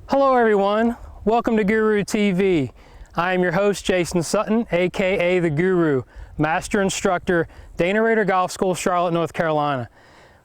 Hello everyone, welcome to Guru TV. I am your host Jason Sutton, aka The Guru, Master Instructor, Dana Rader Golf School, Charlotte, North Carolina.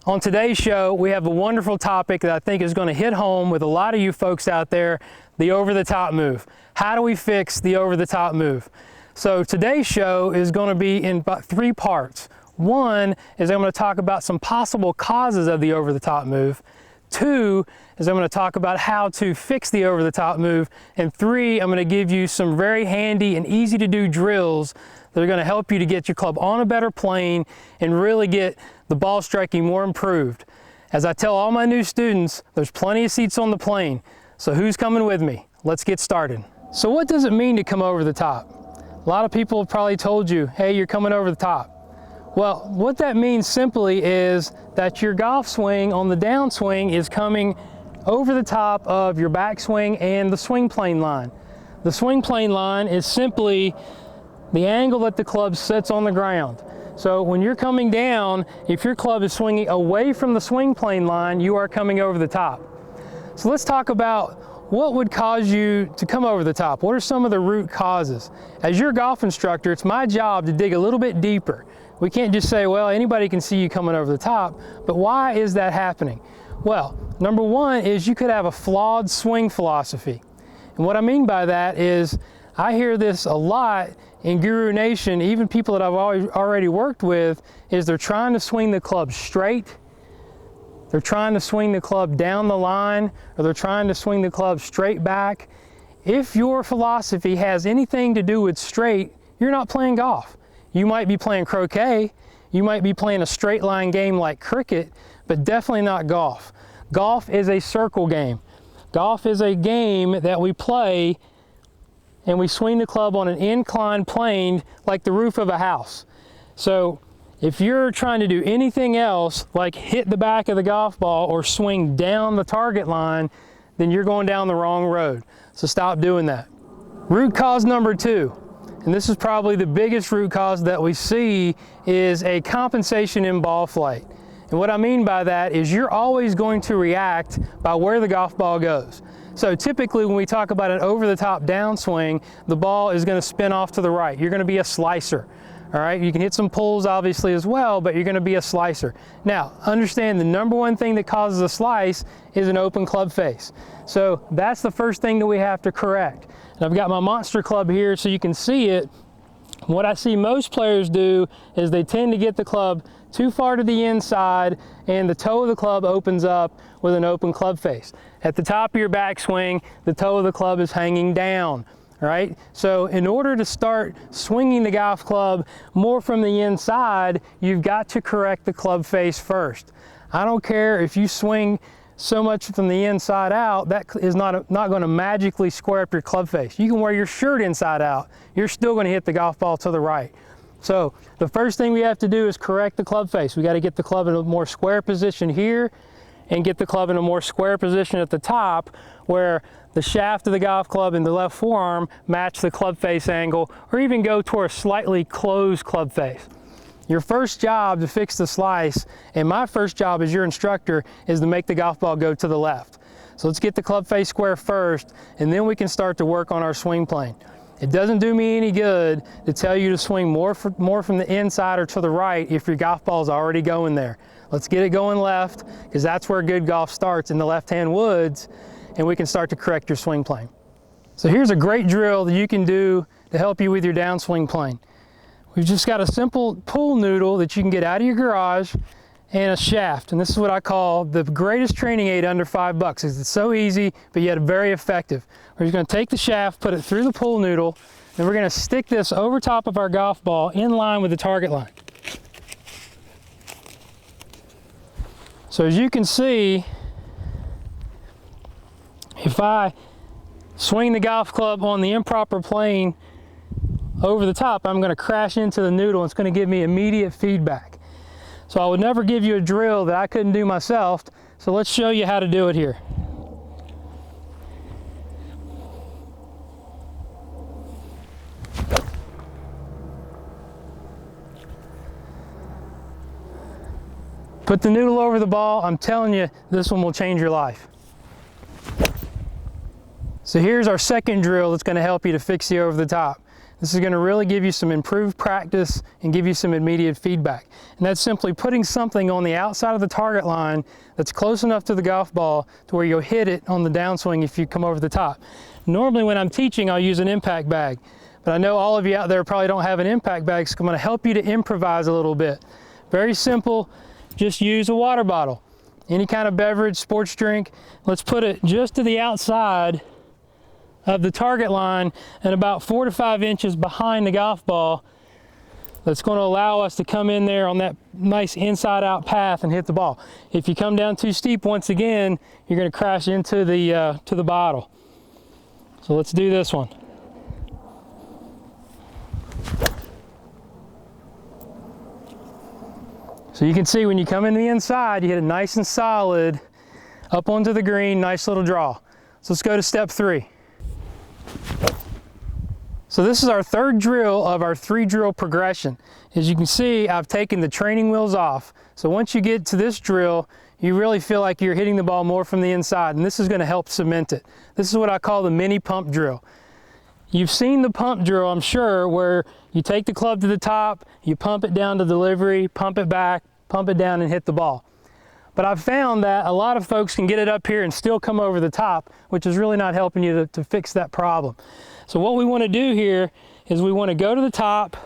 On today's show, we have a wonderful topic that I think is going to hit home with a lot of you folks out there, the over-the-top move. How do we fix the over-the-top move? So today's show is going to be in about 3 parts. One is I'm going to talk about some possible causes of the over-the-top move. 2 is I'm going to talk about how to fix the over-the-top move. And 3, I'm going to give you some very handy and easy to do drills that are going to help you to get your club on a better plane and really get the ball striking more improved. As I tell all my new students, there's plenty of seats on the plane. So who's coming with me? Let's get started. So what does it mean to come over the top? A lot of people have probably told you, hey, you're coming over the top. Well, what that means simply is that your golf swing on the downswing is coming over the top of your backswing and the swing plane line. The swing plane line is simply the angle that the club sits on the ground. So when you're coming down, if your club is swinging away from the swing plane line, you are coming over the top. So let's talk about what would cause you to come over the top. What are some of the root causes? As your golf instructor, it's my job to dig a little bit deeper. We can't just say, well, anybody can see you coming over the top, but why is that happening? Well, number one is you could have a flawed swing philosophy. And what I mean by that is I hear this a lot in Guru Nation, even people that I've already worked with, is they're trying to swing the club straight, they're trying to swing the club down the line, or they're trying to swing the club straight back. If your philosophy has anything to do with straight, you're not playing golf. You might be playing croquet, you might be playing a straight line game like cricket, but definitely not golf. Golf is a circle game. Golf is a game that we play and we swing the club on an inclined plane like the roof of a house. So if you're trying to do anything else like hit the back of the golf ball or swing down the target line, then you're going down the wrong road. So stop doing that. Root cause number 2. And this is probably the biggest root cause that we see, is a compensation in ball flight. And what I mean by that is you're always going to react by where the golf ball goes. So typically when we talk about an over-the-top downswing, the ball is going to spin off to the right. You're going to be a slicer. All right, you can hit some pulls obviously as well, but you're going to be a slicer. Now, understand the number one thing that causes a slice is an open club face. So that's the first thing that we have to correct. And I've got my monster club here so you can see it. What I see most players do is they tend to get the club too far to the inside and the toe of the club opens up with an open club face. At the top of your backswing, the toe of the club is hanging down. All right, so in order to start swinging the golf club more from the inside, you've got to correct the club face first. I don't care if you swing so much from the inside out, that is not going to magically square up your club face. You can wear your shirt inside out, you're still going to hit the golf ball to the right. So the first thing we have to do is correct the club face. We got to get the club in a more square position here and get the club in a more square position at the top where the shaft of the golf club and the left forearm match the club face angle, or even go toward a slightly closed club face. Your first job to fix the slice, and my first job as your instructor, is to make the golf ball go to the left. So let's get the club face square first, and then we can start to work on our swing plane. It doesn't do me any good to tell you to swing more from the inside or to the right if your golf ball is already going there. Let's get it going left, because that's where good golf starts, in the left-hand woods, and we can start to correct your swing plane. So here's a great drill that you can do to help you with your downswing plane. We've just got a simple pool noodle that you can get out of your garage and a shaft, and this is what I call the greatest training aid under $5 because it's so easy but yet very effective. We're just going to take the shaft, put it through the pool noodle, and we're going to stick this over top of our golf ball in line with the target line. So as you can see, if I swing the golf club on the improper plane over the top, I'm going to crash into the noodle. It's going to give me immediate feedback. So I would never give you a drill that I couldn't do myself. So let's show you how to do it here. Put the noodle over the ball. I'm telling you, this one will change your life. So here's our second drill that's going to help you to fix the over the top. This is going to really give you some improved practice and give you some immediate feedback. And that's simply putting something on the outside of the target line that's close enough to the golf ball to where you'll hit it on the downswing if you come over the top. Normally when I'm teaching, I'll use an impact bag. But I know all of you out there probably don't have an impact bag, so I'm going to help you to improvise a little bit. Very simple, just use a water bottle. Any kind of beverage, sports drink. Let's put it just to the outside of the target line and about 4 to 5 inches behind the golf ball. That's going to allow us to come in there on that nice inside out path and hit the ball. If you come down too steep, once again, you're going to crash into the bottle. So let's do this one. So you can see when you come in the inside, you hit it nice and solid up onto the green, nice little draw. So let's go to step 3. So this is our third drill of our 3-drill progression. As you can see, I've taken the training wheels off. So once you get to this drill, you really feel like you're hitting the ball more from the inside, and this is going to help cement it. This is what I call the mini pump drill. You've seen the pump drill, I'm sure, where you take the club to the top, you pump it down to delivery, pump it back, pump it down and hit the ball. But I've found that a lot of folks can get it up here and still come over the top, which is really not helping you to fix that problem. So what we want to do here is we want to go to the top.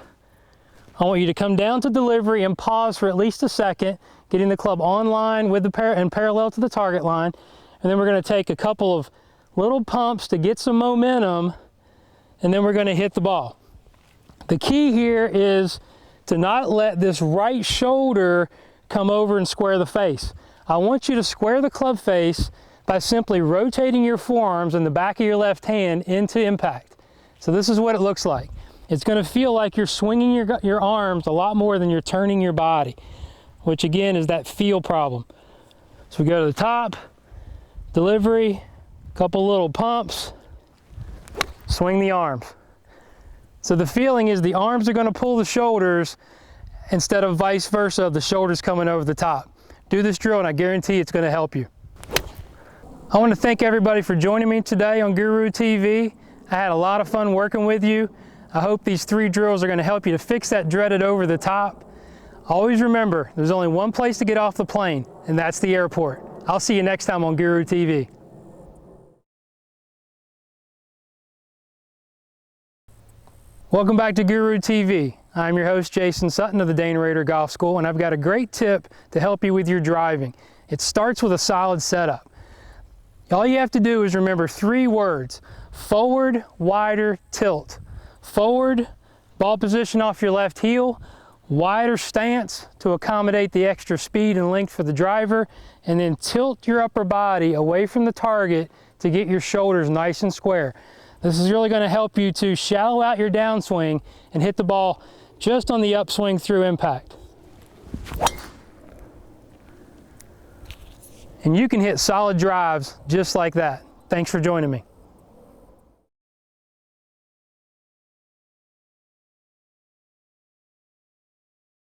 I want you to come down to delivery and pause for at least a second, getting the club on line with and parallel to the target line. And then we're going to take a couple of little pumps to get some momentum, and then we're going to hit the ball. The key here is to not let this right shoulder come over and square the face. I want you to square the club face by simply rotating your forearms and the back of your left hand into impact. So this is what it looks like. It's going to feel like you're swinging your arms a lot more than you're turning your body, which again is that feel problem. So we go to the top, delivery, couple little pumps, swing the arms. So the feeling is the arms are going to pull the shoulders instead of vice versa, the shoulders coming over the top. Do this drill and I guarantee it's going to help you. I want to thank everybody for joining me today on Guru TV. I had a lot of fun working with you. I hope these 3 drills are going to help you to fix that dreaded over the top. Always remember, there's only one place to get off the plane, and that's the airport. I'll see you next time on Guru TV. Welcome back to Guru TV. I'm your host, Jason Sutton of the Rader Golf School, and I've got a great tip to help you with your driving. It starts with a solid setup. All you have to do is remember 3 words: forward, wider, tilt. Forward, ball position off your left heel, wider stance to accommodate the extra speed and length for the driver, and then tilt your upper body away from the target to get your shoulders nice and square. This is really going to help you to shallow out your downswing and hit the ball just on the upswing through impact. And you can hit solid drives just like that. Thanks for joining me.